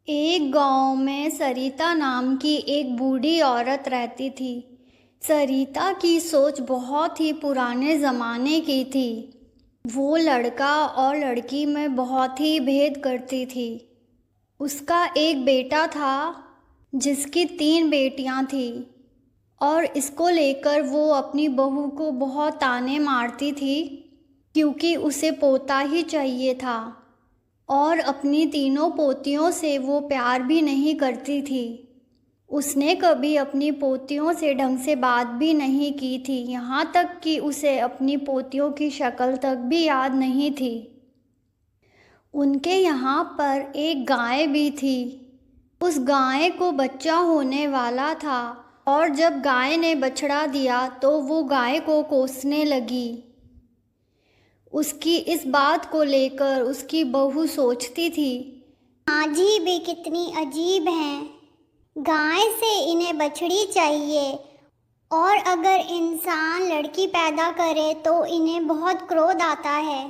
एक गांव में सरिता नाम की एक बूढ़ी औरत रहती थी। सरिता की सोच बहुत ही पुराने ज़माने की थी। वो लड़का और लड़की में बहुत ही भेद करती थी। उसका एक बेटा था जिसकी 3 बेटियां थीं और इसको लेकर वो अपनी बहू को बहुत ताने मारती थी क्योंकि उसे पोता ही चाहिए था और अपनी तीनों पोतियों से वो प्यार भी नहीं करती थी। उसने कभी अपनी पोतियों से ढंग से बात भी नहीं की थी, यहाँ तक कि उसे अपनी पोतियों की शक्ल तक भी याद नहीं थी। उनके यहाँ पर एक गाय भी थी। उस गाय को बच्चा होने वाला था और जब गाय ने बछड़ा दिया तो वो गाय को कोसने लगी। उसकी इस बात को लेकर उसकी बहू सोचती थी, माँ जी भी कितनी अजीब हैं। गाय से इन्हें बछड़ी चाहिए और अगर इंसान लड़की पैदा करे तो इन्हें बहुत क्रोध आता है।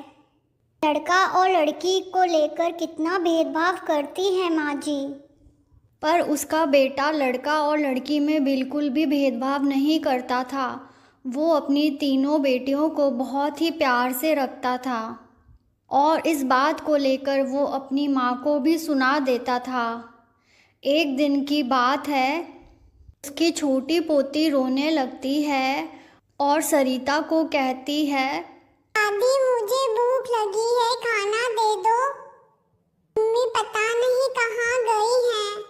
लड़का और लड़की को लेकर कितना भेदभाव करती है माँ जी। पर उसका बेटा लड़का और लड़की में बिल्कुल भी भेदभाव नहीं करता था। वो अपनी तीनों बेटियों को बहुत ही प्यार से रखता था और इस बात को लेकर वो अपनी माँ को भी सुना देता था। एक दिन की बात है, उसकी छोटी पोती रोने लगती है और सरिता को कहती है, दादी मुझे भूख लगी है, खाना दे दो। मम्मी पता नहीं कहाँ गई हैं।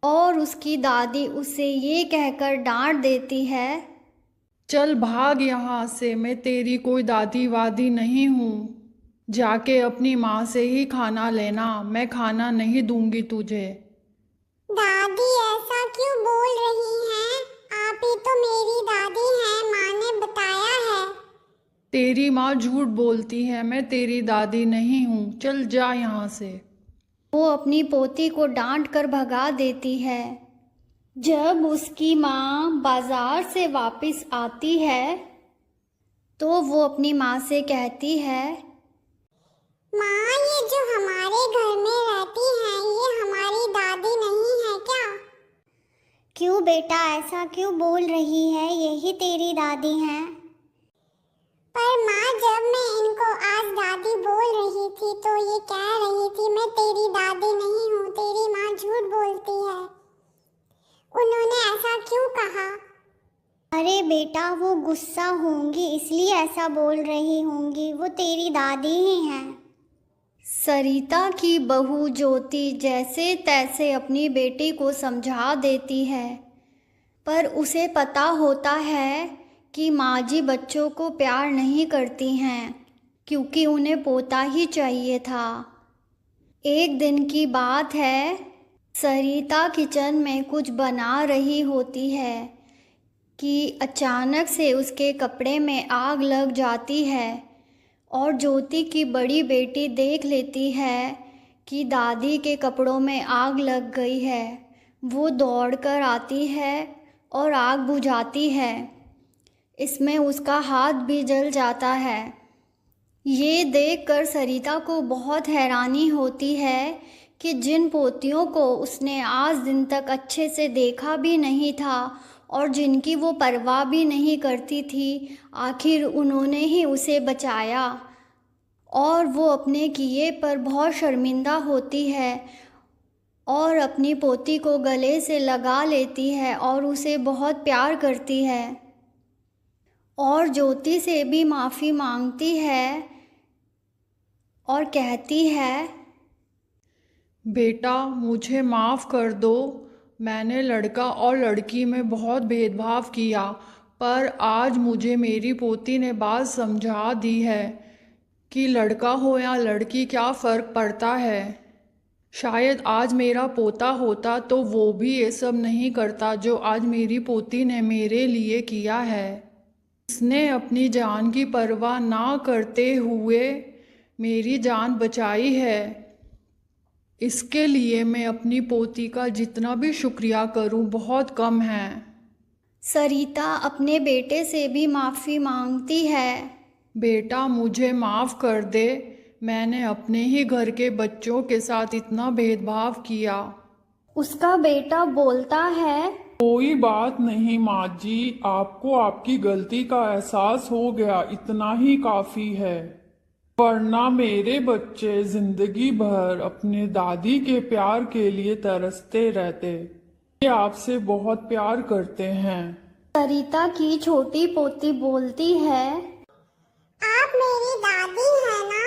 और उसकी दादी उसे ये कहकर डांट देती है, चल भाग यहाँ से, मैं तेरी कोई दादी वादी नहीं हूँ। जाके अपनी माँ से ही खाना लेना, मैं खाना नहीं दूंगी तुझे। दादी ऐसा क्यों बोल रही हैं? आप ही तो मेरी दादी हैं, माँ ने बताया है। तेरी माँ झूठ बोलती है, मैं तेरी दादी नहीं हूँ, चल जा यहाँ से। वो अपनी पोती को डांट कर भगा देती है। जब उसकी माँ बाजार से वापस आती है तो वो अपनी माँ से कहती है, माँ ये जो हमारे घर में रहती हैं ये हमारी दादी नहीं है क्या? क्यों बेटा ऐसा क्यों बोल रही है, यही तेरी दादी हैं। पर माँ जब मैं इनको आज दादी बोल रही थी तो ये कह रही थी मैं तेरी दादी नहीं हूँ, तेरी माँ झूठ बोलती है। उन्होंने ऐसा क्यों कहा? अरे बेटा वो गुस्सा होंगी इसलिए ऐसा बोल रही होंगी, वो तेरी दादी ही हैं। सरिता की बहू ज्योति जैसे तैसे अपनी बेटी को समझा देती है, पर उसे पता होता है कि माँ जी बच्चों को प्यार नहीं करती हैं क्योंकि उन्हें पोता ही चाहिए था। एक दिन की बात है, सरिता किचन में कुछ बना रही होती है कि अचानक से उसके कपड़े में आग लग जाती है और ज्योति की बड़ी बेटी देख लेती है कि दादी के कपड़ों में आग लग गई है। वो दौड़कर आती है और आग बुझाती है। इसमें उसका हाथ भी जल जाता है। ये देखकर सरिता को बहुत हैरानी होती है कि जिन पोतियों को उसने आज दिन तक अच्छे से देखा भी नहीं था और जिनकी वो परवाह भी नहीं करती थी, आखिर उन्होंने ही उसे बचाया। और वो अपने किए पर बहुत शर्मिंदा होती है और अपनी पोती को गले से लगा लेती है और उसे बहुत प्यार करती है और ज्योति से भी माफ़ी मांगती है और कहती है, बेटा मुझे माफ़ कर दो, मैंने लड़का और लड़की में बहुत भेदभाव किया, पर आज मुझे मेरी पोती ने बात समझा दी है कि लड़का हो या लड़की क्या फ़र्क पड़ता है। शायद आज मेरा पोता होता तो वो भी ये सब नहीं करता जो आज मेरी पोती ने मेरे लिए किया है। उसने अपनी जान की परवाह ना करते हुए मेरी जान बचाई है। इसके लिए मैं अपनी पोती का जितना भी शुक्रिया करूं बहुत कम है। सरिता अपने बेटे से भी माफ़ी मांगती है। बेटा मुझे माफ़ कर दे, मैंने अपने ही घर के बच्चों के साथ इतना भेदभाव किया। उसका बेटा बोलता है, कोई बात नहीं माँ जी, आपको आपकी गलती का एहसास हो गया, इतना ही काफी है। वरना मेरे बच्चे जिंदगी भर अपने दादी के प्यार के लिए तरसते रहते। ये आपसे बहुत प्यार करते हैं। सरिता की छोटी पोती बोलती है, आप मेरी दादी हैं ना?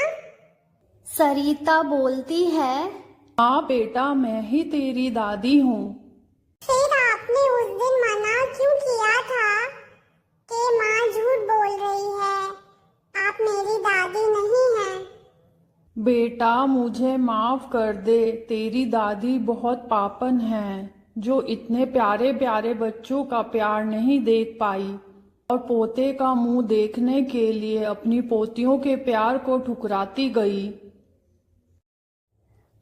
सरिता बोलती है, हाँ बेटा, मैं ही तेरी दादी हूँ। फिर आपने उस दिन मना क्यों किया था कि माँ झूठ बोल रही है, आप मेरी दादी नहीं हैं? बेटा मुझे माफ कर दे, तेरी दादी बहुत पापन है जो इतने प्यारे प्यारे बच्चों का प्यार नहीं देख पाई और पोते का मुंह देखने के लिए अपनी पोतियों के प्यार को ठुकराती गई।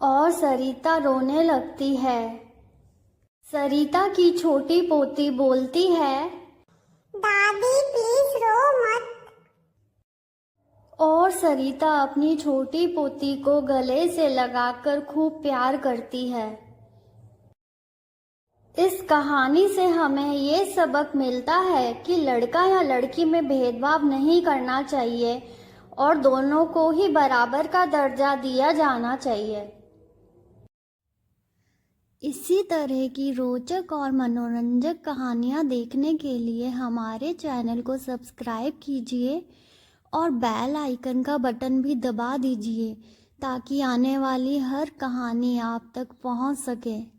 और सरिता रोने लगती है। सरिता की छोटी पोती बोलती है, दादी प्लीज रो मत। और सरिता अपनी छोटी पोती को गले से लगाकर खूब प्यार करती है। इस कहानी से हमें ये सबक मिलता है कि लड़का या लड़की में भेदभाव नहीं करना चाहिए और दोनों को ही बराबर का दर्जा दिया जाना चाहिए। इसी तरह की रोचक और मनोरंजक कहानियाँ देखने के लिए हमारे चैनल को सब्सक्राइब कीजिए और बेल आइकन का बटन भी दबा दीजिए ताकि आने वाली हर कहानी आप तक पहुंच सके।